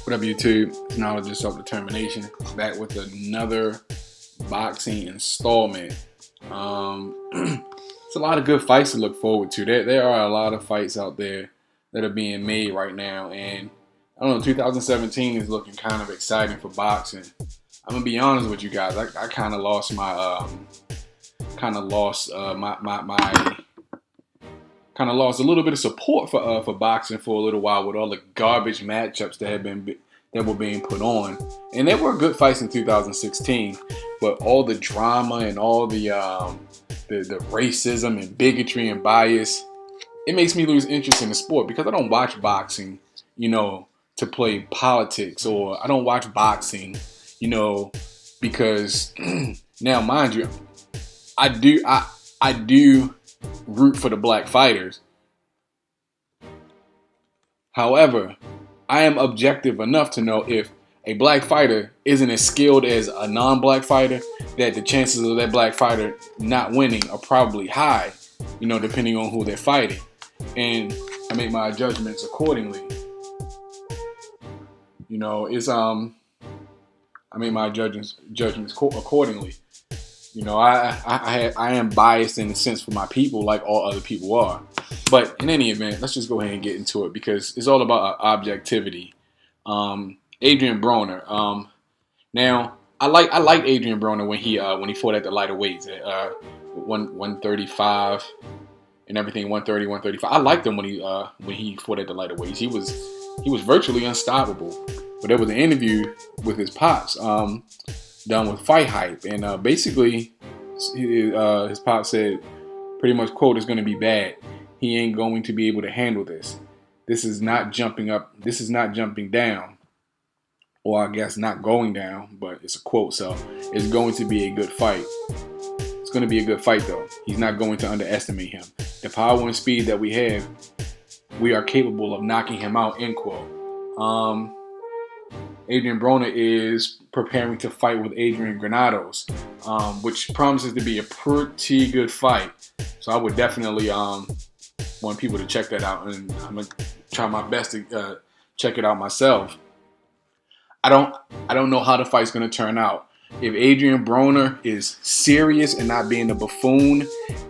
What up, YouTube? It's Knowledge of Self-Determination. Back with another boxing installment. It's a lot of good fights to look forward to. There are a lot of fights out there that are being made right now, and I don't know, 2017 is looking kind of exciting for boxing. I'm gonna be honest with you guys. I kind of lost my kind of lost a little bit of support for boxing for a little while with all the garbage matchups that were being put on. And there were good fights in 2016, but all the drama and all the racism and bigotry and bias, it makes me lose interest in the sport, because I don't watch boxing, to play politics, or I don't watch boxing, because now, mind you, I do root for the black fighters. However, I am objective enough to know if a black fighter isn't as skilled as a non-black fighter, that the chances of that black fighter not winning are probably high, depending on who they're fighting. And I make my judgments accordingly. I make my judgments accordingly. I am biased in a sense for my people, like all other people are. But in any event, let's just go ahead and get into it, because it's all about objectivity. Adrian Broner. Now, I liked Adrian Broner when he fought at the lighter weights at 135 and everything, 130, 135. I liked him when he fought at the lighter weights. He was virtually unstoppable. But there was an interview with his pops done with Fight Hype, and basically his pop said, pretty much, quote, "It's going to be bad. He ain't going to be able to handle this. This is not jumping up. This is not jumping down." Or I guess not going down, but it's a quote, so it's going to be a good fight. It's going to be a good fight, though. He's not going to underestimate him. The power and speed that we have, we are capable of knocking him out, end quote. Adrian Broner is preparing to fight with Adrian Granados, which promises to be a pretty good fight. So I would definitely want people to check that out, and I'm gonna try my best to check it out myself. I don't know how the fight's gonna turn out. If Adrian Broner is serious and not being a buffoon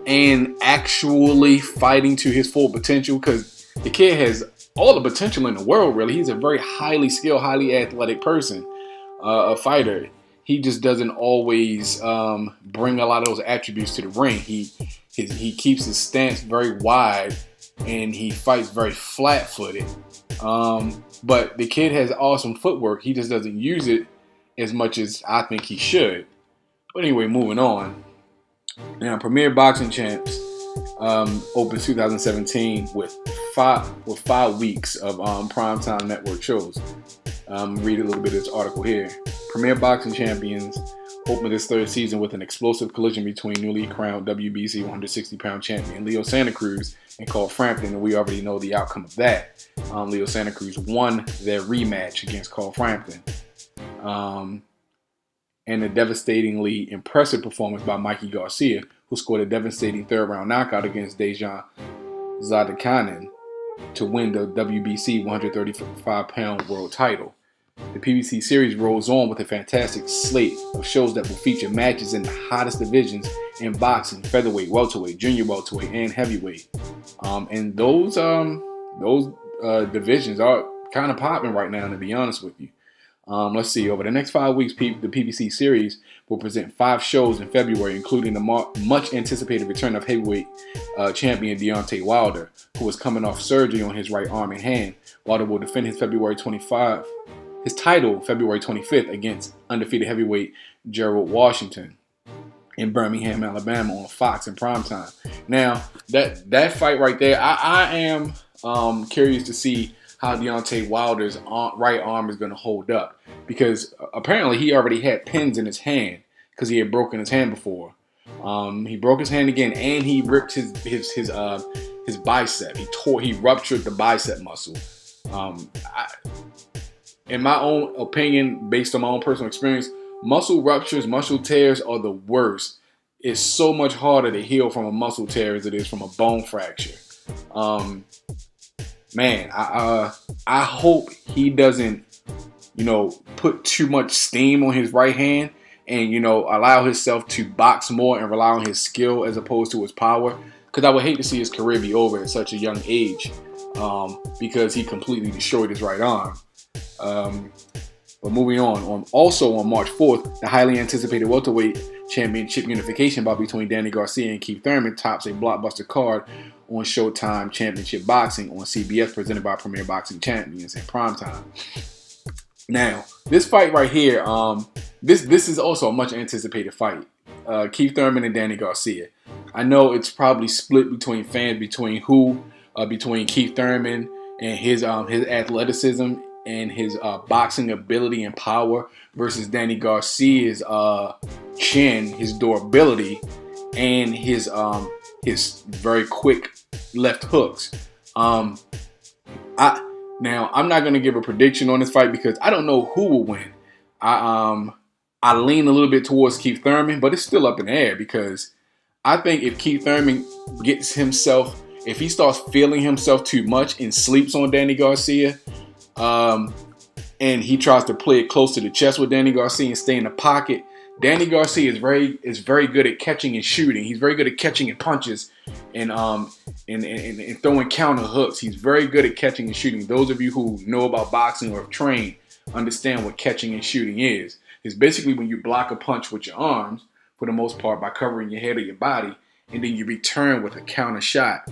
and actually fighting to his full potential, because the kid has all the potential in the world, really. He's a very highly skilled, highly athletic person, a fighter. He just doesn't always bring a lot of those attributes to the ring. He keeps his stance very wide, and he fights very flat-footed. But the kid has awesome footwork. He just doesn't use it as much as I think he should. But anyway, moving on. Now, Premier Boxing Champs opens 2017 with five weeks of primetime network shows. Read a little bit of this article here. Premier Boxing Champions opened this third season with an explosive collision between newly crowned WBC 160-pound champion Leo Santa Cruz and Carl Frampton, and we already know the outcome of that. Leo Santa Cruz won their rematch against Carl Frampton. And a devastatingly impressive performance by Mikey Garcia, who scored a devastating third-round knockout against Dejan Zadakanin to win the WBC 135-pound world title. The PBC series rolls on with a fantastic slate of shows that will feature matches in the hottest divisions in boxing: featherweight, welterweight, junior welterweight, and heavyweight. And those divisions are kind of popping right now, to be honest with you. Let's see. Over the next 5 weeks, the PBC series will present 5 shows in February, including the much anticipated return of heavyweight champion Deontay Wilder, who is coming off surgery on his right arm and hand. Wilder will defend his title February 25th against undefeated heavyweight Gerald Washington in Birmingham, Alabama, on Fox in primetime. Now, that fight right there, I am curious to see how Deontay Wilder's right arm is going to hold up, because apparently he already had pins in his hand because he had broken his hand before. He broke his hand again, and he ripped his bicep. He ruptured the bicep muscle. In my own opinion, based on my own personal experience, muscle ruptures, muscle tears are the worst. It's so much harder to heal from a muscle tear as it is from a bone fracture. Man, I hope he doesn't put too much steam on his right hand and, allow himself to box more and rely on his skill as opposed to his power. Because I would hate to see his career be over at such a young age, because he completely destroyed his right arm. But moving on, also on March 4th, the highly anticipated welterweight championship unification bout between Danny Garcia and Keith Thurman tops a blockbuster card on Showtime Championship Boxing on CBS, presented by Premier Boxing Champions in primetime. Now, this fight right here, this is also a much anticipated fight. Keith Thurman and Danny Garcia. I know it's probably split between fans between Keith Thurman and his athleticism and his boxing ability and power versus Danny Garcia's chin, his durability, and his very quick left hooks. Now, I'm not going to give a prediction on this fight because I don't know who will win. I lean a little bit towards Keith Thurman, but it's still up in the air because I think if Keith Thurman if he starts feeling himself too much and sleeps on Danny Garcia, and he tries to play it close to the chest with Danny Garcia and stay in the pocket, Danny Garcia is very good at catching and shooting. He's very good at catching and punches and throwing counter hooks. He's very good at catching and shooting. Those of you who know about boxing or have trained understand what catching and shooting is. It's basically when you block a punch with your arms, for the most part, by covering your head or your body, and then you return with a counter shot.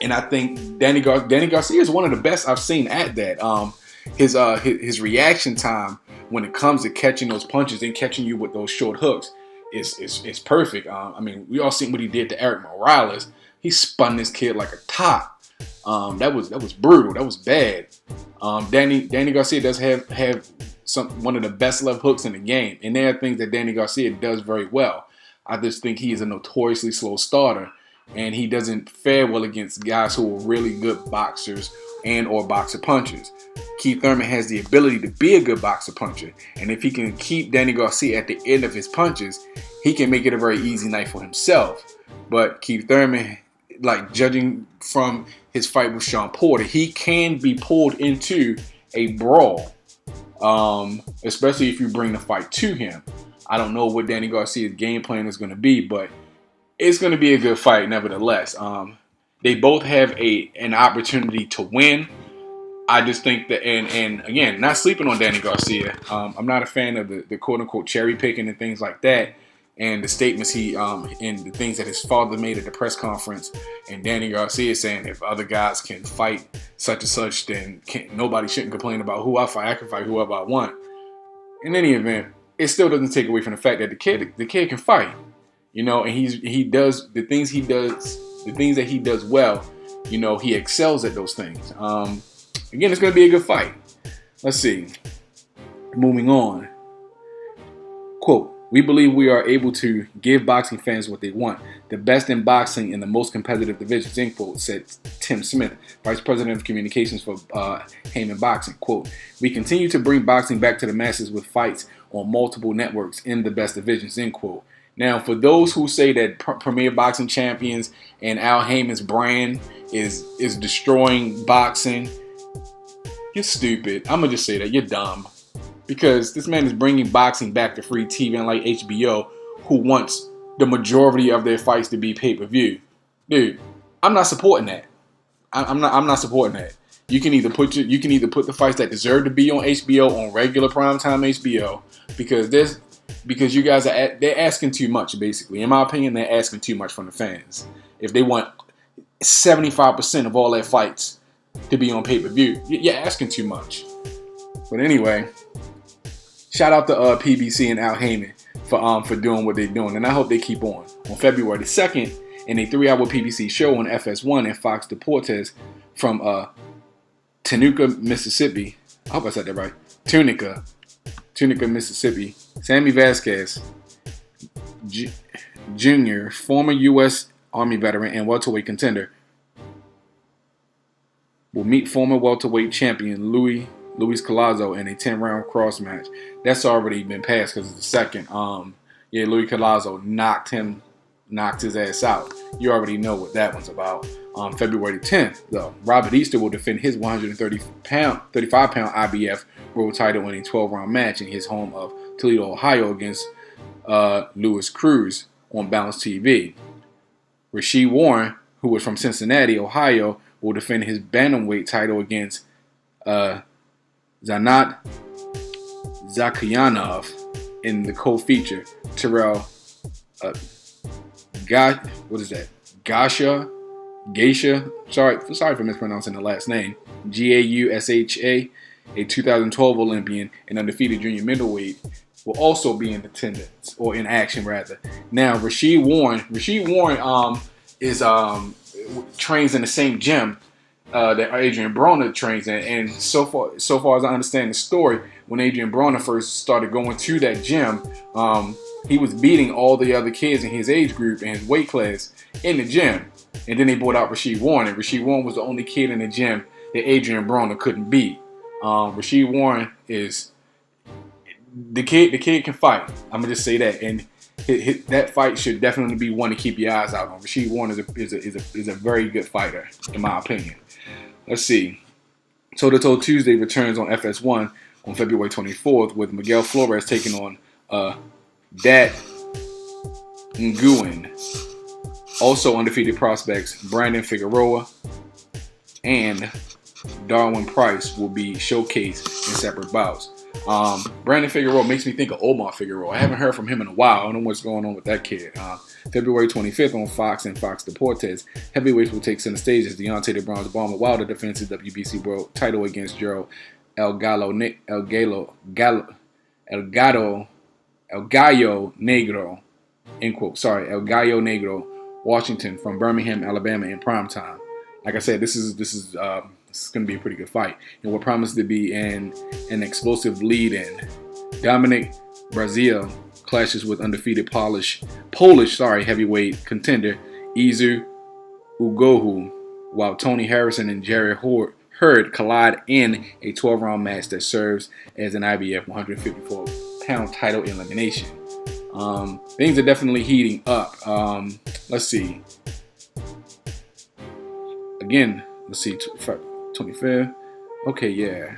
And I think Danny Garcia is one of the best I've seen at that. His reaction time when it comes to catching those punches and catching you with those short hooks is perfect. I mean, we all seen what he did to Eric Morales. He spun this kid like a top. That was brutal. That was bad. Danny Garcia does have one of the best left hooks in the game, and there are things that Danny Garcia does very well. I just think he is a notoriously slow starter, and he doesn't fare well against guys who are really good boxers and or boxer punchers. Keith Thurman has the ability to be a good boxer puncher, and if he can keep Danny Garcia at the end of his punches, he can make it a very easy night for himself. But Keith Thurman, like judging from his fight with Sean Porter, he can be pulled into a brawl, especially if you bring the fight to him. I don't know what Danny Garcia's game plan is going to be, but it's going to be a good fight nevertheless. They both have an opportunity to win. I just think that, and again, not sleeping on Danny Garcia. I'm not a fan of the quote unquote cherry picking and things like that, and the statements and the things that his father made at the press conference, and Danny Garcia saying if other guys can fight such and such, then nobody shouldn't complain about who I fight. I can fight whoever I want. In any event, it still doesn't take away from the fact that the kid can fight, and he does the things that he does well. He excels at those things. Again, it's going to be a good fight. Let's see. Moving on. Quote, "We believe we are able to give boxing fans what they want. The best in boxing in the most competitive divisions," end quote, said Tim Smith, Vice President of Communications for Heyman Boxing. Quote, "We continue to bring boxing back to the masses with fights on multiple networks in the best divisions," end quote. Now, for those who say that Premier Boxing Champions and Al Heyman's brand is destroying boxing, you're stupid. I'm going to just say that. You're dumb. Because this man is bringing boxing back to free TV, unlike HBO, who wants the majority of their fights to be pay-per-view. Dude, I'm not supporting that. I'm not supporting that. You can either put the fights that deserve to be on HBO on regular primetime HBO, because you guys they're asking too much, basically. In my opinion, they're asking too much from the fans. If they want 75% of all their fights to be on pay-per-view, you're asking too much. But anyway, shout out to PBC and Al Heyman for doing what they're doing, and I hope they keep on. On February the 2nd, in a 3-hour PBC show on FS1 and Fox Deportes from Tunica, Mississippi. I hope I said that right. Tunica, Mississippi. Sammy Vasquez Jr., former U.S. Army veteran and welterweight contender, will meet former welterweight champion Luis Collazo in a 10-round cross match. That's already been passed because it's the second. Luis Collazo knocked his ass out. You already know what that one's about. February 10th, though. Robert Easter will defend his 35-pound IBF world title in a 12-round match in his home of Toledo, Ohio, against Louis Cruz on Balance TV. RAU'SHEE Warren, who is from Cincinnati, Ohio, will defend his bantamweight title against Zanat Zakyanov in the co-feature. Terrell Geisha, sorry for mispronouncing the last name, Gausha, a 2012 Olympian and undefeated junior middleweight, will also be in attendance, or in action rather. Now, RAU'SHEE Warren is trains in the same gym that Adrian Broner trains in, and so far as I understand the story, when Adrian Broner first started going to that gym, he was beating all the other kids in his age group and his weight class in the gym. And then they brought out RAU'SHEE Warren, and RAU'SHEE Warren was the only kid in the gym that Adrian Broner couldn't beat. RAU'SHEE Warren is the kid. The kid can fight. I'm gonna just say that, and that fight should definitely be one to keep your eyes out on. RAU'SHEE Warren is a very good fighter, in my opinion. Let's see. Toe to Toe Tuesday returns on FS1 on February 24th with Miguel Flores taking on Dat Nguyen. Also undefeated prospects Brandon Figueroa and Darwin Price will be showcased in separate bouts. Brandon Figueroa makes me think of Omar Figueroa. I haven't heard from him in a while. I don't know what's going on with that kid. February 25th on Fox and Fox Deportes, heavyweights will take center stage as Deontay the Bronze Bomber Wilder defends his WBC world title against Gerald El Gallo Negro, end quote. Sorry, El Gallo Negro, Washington, from Birmingham, Alabama, in prime time. Like I said, this is going to be a pretty good fight, and what promised to be an explosive lead-in. Dominic Brazil clashes with undefeated Polish heavyweight contender Izu Ugohu, while Tony Harrison and Jerry Hurd collide in a 12-round match that serves as an IBF 154-pound title elimination. Things are definitely heating up. Let's see. Again, let's see. 25th. Okay, yeah.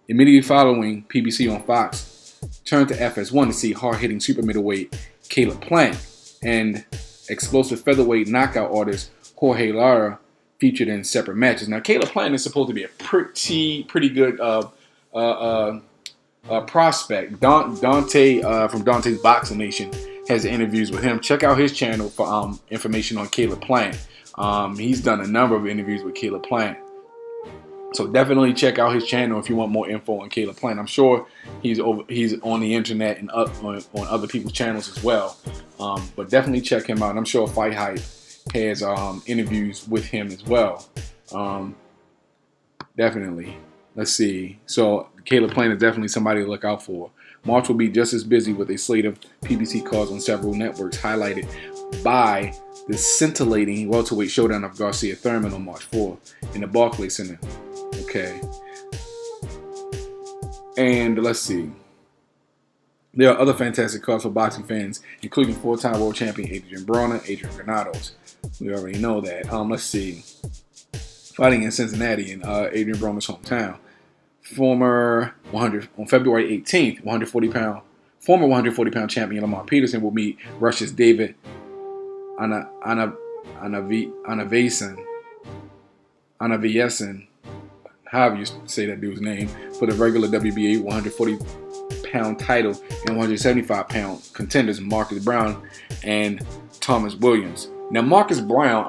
Immediately following, PBC on Fox turned to FS1 to see hard-hitting super middleweight Caleb Plant and explosive featherweight knockout artist Jorge Lara featured in separate matches. Now, Caleb Plant is supposed to be a pretty good prospect. Dante from Dante's Boxing Nation has interviews with him. Check out his channel for information on Caleb Plant. He's done a number of interviews with Caleb Plant. So definitely check out his channel if you want more info on Caleb Plant. I'm sure he's on the internet and on other people's channels as well. But definitely check him out. And I'm sure Fight Hype has interviews with him as well. Definitely. Let's see. So Caleb Plant is definitely somebody to look out for. March will be just as busy with a slate of PBC cards on several networks, highlighted by the scintillating welterweight showdown of Garcia Thurman on March 4th in the Barclays Center. Okay. And let's see. There are other fantastic cards for boxing fans, including four-time world champion Adrian Broner, Adrian Granados. We already know that. Let's see. Fighting in Cincinnati in Adrian Broner's hometown. On February 18th, former 140-pound champion Lamar Peterson will meet Russia's David Anaviasin, however you say that dude's name, for the regular WBA 140-pound title, and 175-pound contenders Marcus Brown and Thomas Williams. Now, Marcus Brown,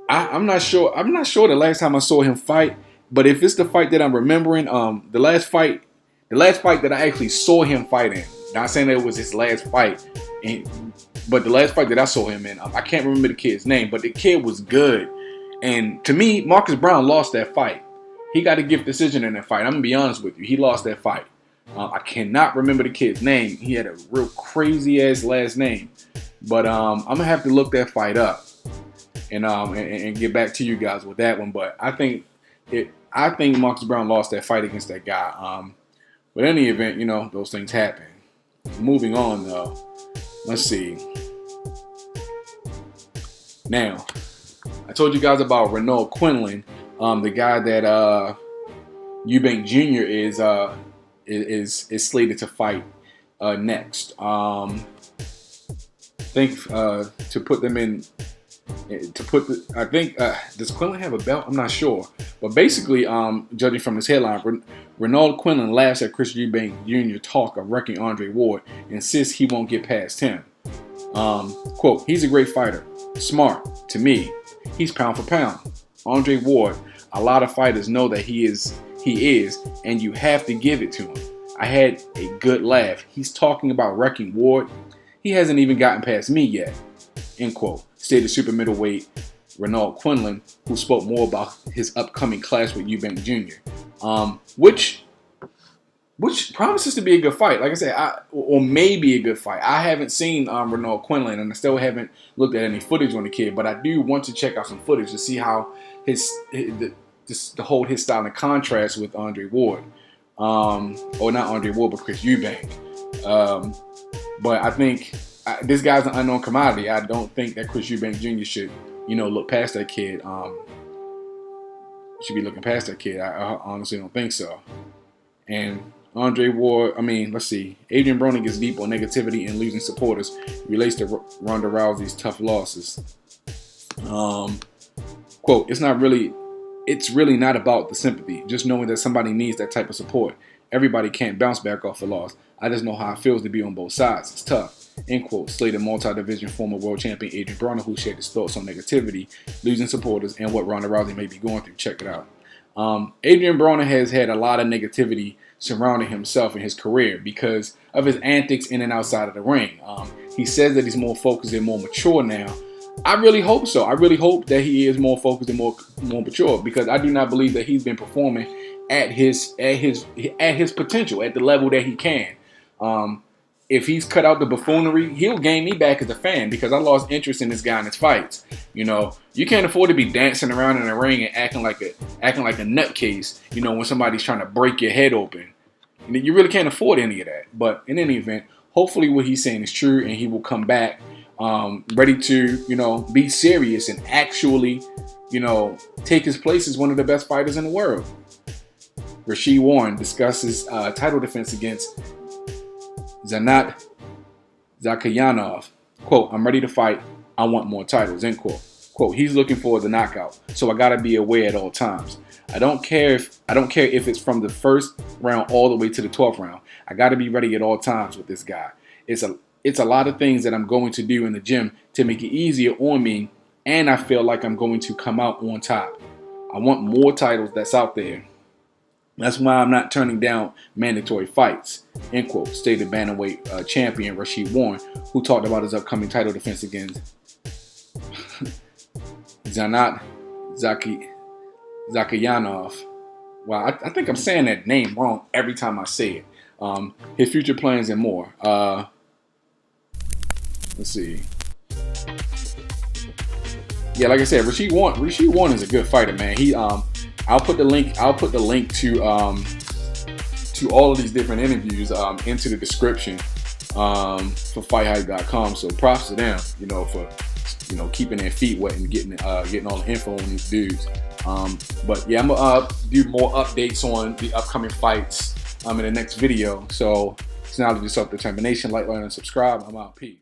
I'm not sure the last time I saw him fight, but if it's the fight that I'm remembering, the last fight that I actually saw him fight in, not saying that it was his last fight, but the last fight that I saw him in, I can't remember the kid's name, but the kid was good. And to me, Marcus Brown lost that fight. He got a gift decision in that fight. I'm going to be honest with you. He lost that fight. I cannot remember the kid's name. He had a real crazy-ass last name. But I'm going to have to look that fight up and get back to you guys with that one. But I think Marcus Brown lost that fight against that guy. But in any event, those things happen. Moving on, though. Let's see. Now, I told you guys about Renaud Quinlan, the guy that Eubank Jr. is slated to fight next. I think to put them in, I think does Quinlan have a belt? I'm not sure, but basically, judging from this headline, Renaud Quinlan laughs at Chris Eubank Jr. talk of wrecking Andre Ward, insists he won't get past him. Quote, he's a great fighter, smart. To me, he's pound for pound. Andre Ward, a lot of fighters know that he is, and you have to give it to him. I had a good laugh. He's talking about wrecking Ward. He hasn't even gotten past me yet. End quote. Stated super middleweight Renaud Quinlan, who spoke more about his upcoming clash with Eubank Jr., which promises to be a good fight. Like I said, or maybe a good fight. I haven't seen Renaud Quinlan, and I still haven't looked at any footage on the kid, but I do want to check out some footage to see how to hold his style in contrast with Andre Ward. Or not Andre Ward, but Chris Eubank. But I think this guy's an unknown commodity. I don't think that Chris Eubank Jr. should, look past that kid. Should be looking past that kid. I honestly don't think so. And Andre Ward, let's see. Adrian Broner gets deep on negativity and losing supporters. Relates to Ronda Rousey's tough losses. Quote, it's really not about the sympathy. Just knowing that somebody needs that type of support. Everybody can't bounce back off a loss. I just know how it feels to be on both sides. It's tough. End quote. Slated multi-division former world champion Adrian Broner, who shared his thoughts on negativity, losing supporters, and what Ronda Rousey may be going through. Check it out. Adrian Broner has had a lot of negativity surrounding himself in his career because of his antics in and outside of the ring. He says that he's more focused and more mature now. I really hope so. I really hope that he is more focused and more mature, because I do not believe that he's been performing at his potential, at the level that he can. If he's cut out the buffoonery, he'll gain me back as a fan, because I lost interest in this guy in his fights. You can't afford to be dancing around in the ring and acting like a nutcase. When somebody's trying to break your head open, you really can't afford any of that. But in any event, hopefully what he's saying is true, and he will come back ready to be serious and actually take his place as one of the best fighters in the world. RAU'SHEE Warren discusses title defense against Zanat Zakayanov. Quote, I'm ready to fight. I want more titles. End quote. Quote, he's looking for the knockout, so I gotta be aware at all times. I don't care if it's from the first round all the way to the 12th round. I gotta be ready at all times with this guy. It's a lot of things that I'm going to do in the gym to make it easier on me, and I feel like I'm going to come out on top. I want more titles that's out there. That's why I'm not turning down mandatory fights. End quote. Stated bantamweight champion RAU'SHEE Warren, who talked about his upcoming title defense against Zanat Zakayanov. Wow, I think I'm saying that name wrong every time I say it. His future plans and more. Let's see. Yeah, like I said, RAU'SHEE Warren is a good fighter, man. I'll put the link to all of these different interviews into the description for FightHype.com. So props to them, for keeping their feet wet and getting all the info on these dudes. But yeah, I'm gonna do more updates on the upcoming fights in the next video. So it's now to do self-determination. Like, and subscribe. I'm out. Peace.